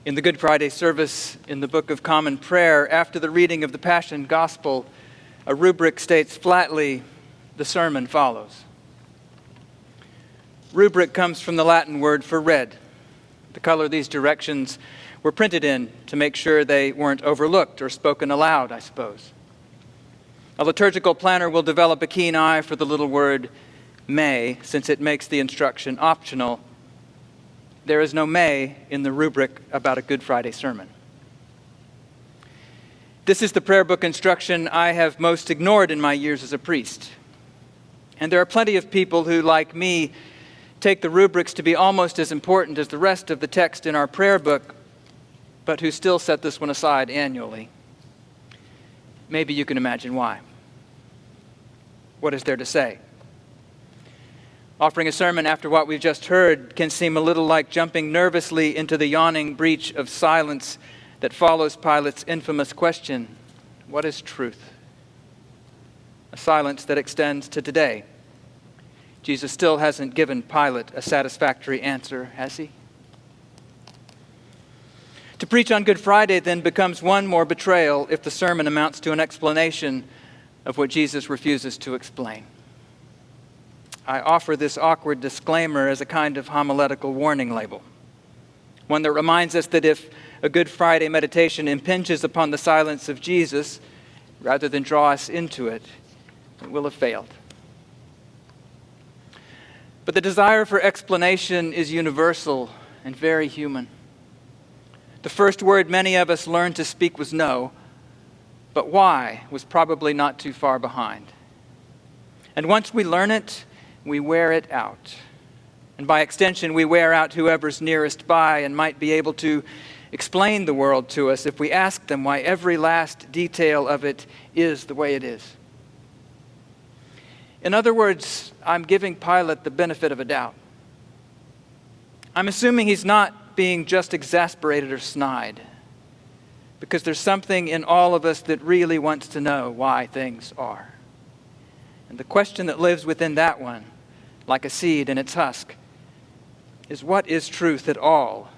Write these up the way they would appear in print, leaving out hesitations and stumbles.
In the Good Friday service in the Book of Common Prayer, after the reading of the Passion Gospel, a rubric states flatly, "The sermon follows." Rubric comes from the Latin word for red. The color these directions were printed in to make sure they weren't overlooked or spoken aloud, I suppose. A liturgical planner will develop a keen eye for the little word may, since it makes the instruction optional. There is no may in the rubric about a Good Friday sermon. This is the prayer book instruction I have most ignored in my years as a priest. And there are plenty of people who, like me, take the rubrics to be almost as important as the rest of the text in our prayer book, but who still set this one aside annually. Maybe you can imagine why. What is there to say? Offering a sermon after what we've just heard can seem a little like jumping nervously into the yawning breach of silence that follows Pilate's infamous question, "What is truth?" A silence that extends to today. Jesus still hasn't given Pilate a satisfactory answer, has he? To preach on Good Friday then becomes one more betrayal if the sermon amounts to an explanation of what Jesus refuses to explain. I offer this awkward disclaimer as a kind of homiletical warning label, one that reminds us that if a Good Friday meditation impinges upon the silence of Jesus, rather than draw us into it, it will have failed. But the desire for explanation is universal and very human. The first word many of us learned to speak was no, but why was probably not too far behind. And once we learn it, we wear it out. And by extension, we wear out whoever's nearest by and might be able to explain the world to us if we ask them why every last detail of it is the way it is. In other words, I'm giving Pilate the benefit of a doubt. I'm assuming he's not being just exasperated or snide, because there's something in all of us that really wants to know why things are. And the question that lives within that one, like a seed in its husk, is what is truth at all,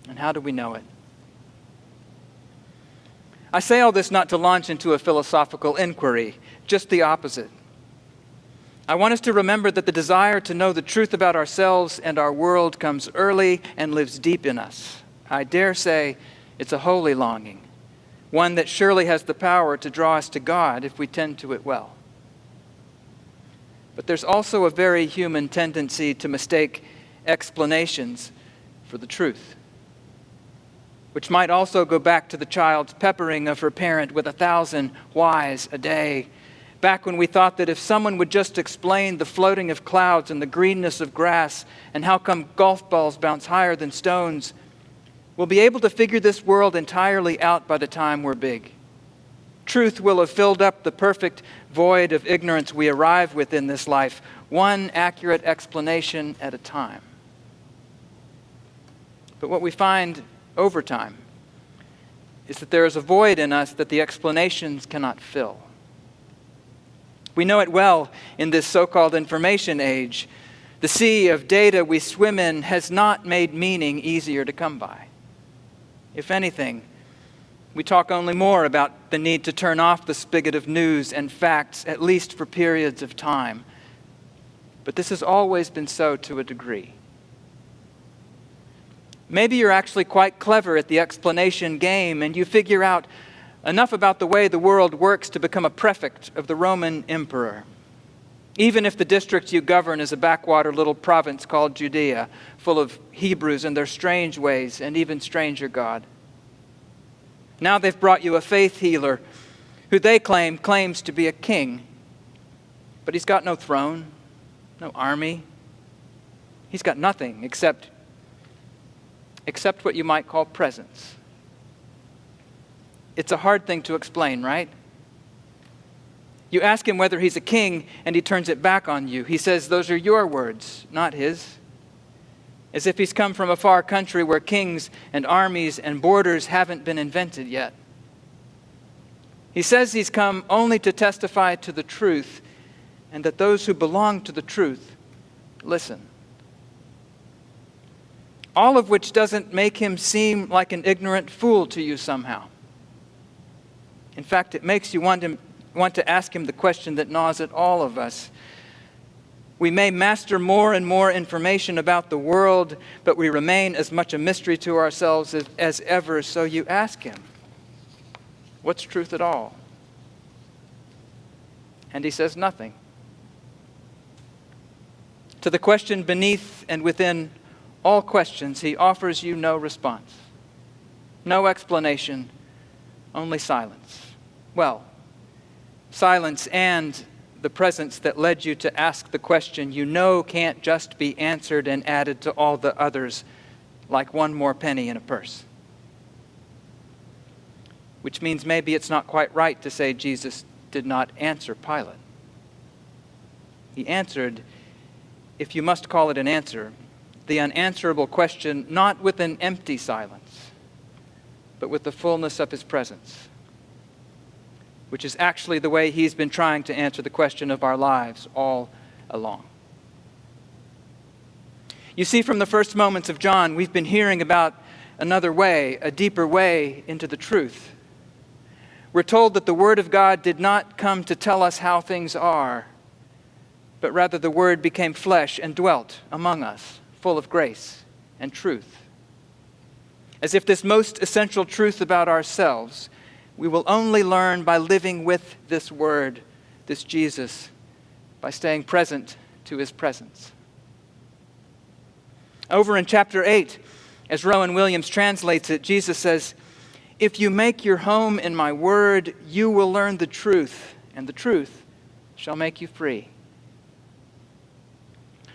and how do we know it? I say all this not to launch into a philosophical inquiry, just the opposite. I want us to remember that the desire to know the truth about ourselves and our world comes early and lives deep in us. I dare say it's a holy longing, one that surely has the power to draw us to God if we tend to it well. But there's also a very human tendency to mistake explanations for the truth, which might also go back to the child's peppering of her parent with 1,000 whys a day, back when we thought that if someone would just explain the floating of clouds and the greenness of grass and how come golf balls bounce higher than stones, we'll be able to figure this world entirely out by the time we're big. Truth will have filled up the perfect void of ignorance we arrive with in this life, one accurate explanation at a time. But what we find over time is that there is a void in us that the explanations cannot fill. We know it well in this so-called information age. The sea of data we swim in has not made meaning easier to come by. If anything, we talk only more about the need to turn off the spigot of news and facts, at least for periods of time. But this has always been so to a degree. Maybe you're actually quite clever at the explanation game and you figure out enough about the way the world works to become a prefect of the Roman emperor, even if the district you govern is a backwater little province called Judea, full of Hebrews and their strange ways and even stranger God. Now they've brought you a faith healer who they claims to be a king, but he's got no throne, no army. He's got nothing except what you might call presence. It's a hard thing to explain, right? You ask him whether he's a king, and he turns it back on you. He says those are your words, not his. As if he's come from a far country where kings and armies and borders haven't been invented yet. He says he's come only to testify to the truth, and that those who belong to the truth listen. all of which doesn't make him seem like an ignorant fool to you somehow. In fact, it makes you want to ask him the question that gnaws at all of us. We may master more and more information about the world, but we remain as much a mystery to ourselves as ever. So you ask him, what's truth at all? And he says nothing. To the question beneath and within all questions, he offers you no response, no explanation, only silence. Well, silence and the presence that led you to ask the question you know can't just be answered and added to all the others like one more penny in a purse. Which means maybe it's not quite right to say Jesus did not answer Pilate. He answered, if you must call it an answer, the unanswerable question not with an empty silence, but with the fullness of his presence, which is actually the way he's been trying to answer the question of our lives all along. You see, from the first moments of John, we've been hearing about another way, a deeper way into the truth. We're told that the Word of God did not come to tell us how things are, but rather the Word became flesh and dwelt among us, full of grace and truth. As if this most essential truth about ourselves we will only learn by living with this Word, this Jesus, by staying present to his presence. Over in chapter 8, as Rowan Williams translates it, Jesus says, if you make your home in my word, you will learn the truth, and the truth shall make you free.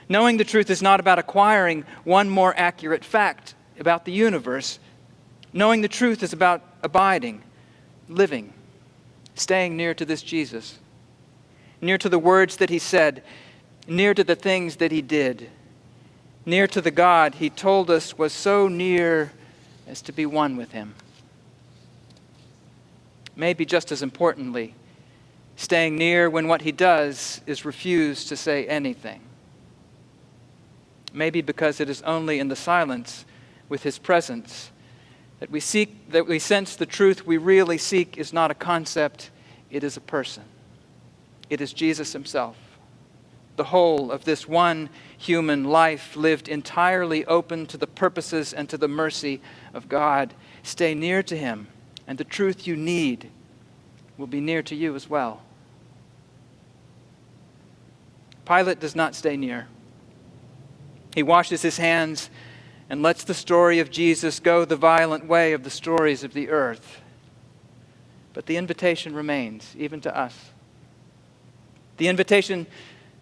Knowing the truth is not about acquiring one more accurate fact about the universe. Knowing the truth is about abiding, living, staying near to this Jesus, near to the words that he said, near to the things that he did, near to the God he told us was so near as to be one with him. Maybe just as importantly, staying near when what he does is refuse to say anything. Maybe because it is only in the silence with his presence that we sense the truth we really seek is not a concept, it is a person. It is Jesus himself. The whole of this one human life lived entirely open to the purposes and to the mercy of God. Stay near to him, and the truth you need will be near to you as well. Pilate does not stay near. He washes his hands and lets the story of Jesus go the violent way of the stories of the earth. But the invitation remains, even to us. The invitation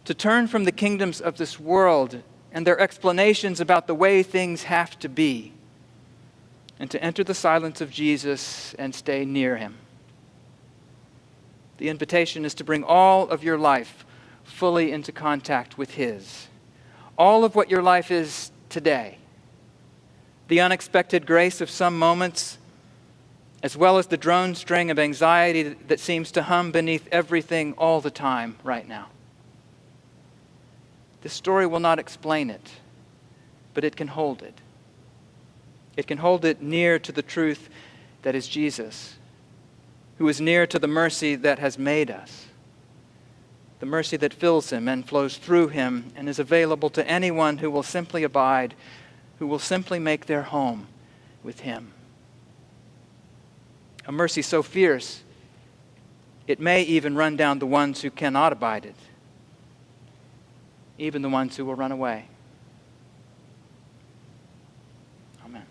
to turn from the kingdoms of this world and their explanations about the way things have to be, and to enter the silence of Jesus and stay near him. The invitation is to bring all of your life fully into contact with his. All of what your life is today. The unexpected grace of some moments, as well as the drone string of anxiety that seems to hum beneath everything all the time right now. This story will not explain it, but it can hold it. It can hold it near to the truth that is Jesus, who is near to the mercy that has made us, the mercy that fills him and flows through him and is available to anyone who will simply abide, who will simply make their home with him. A mercy so fierce, it may even run down the ones who cannot abide it, even the ones who will run away. Amen.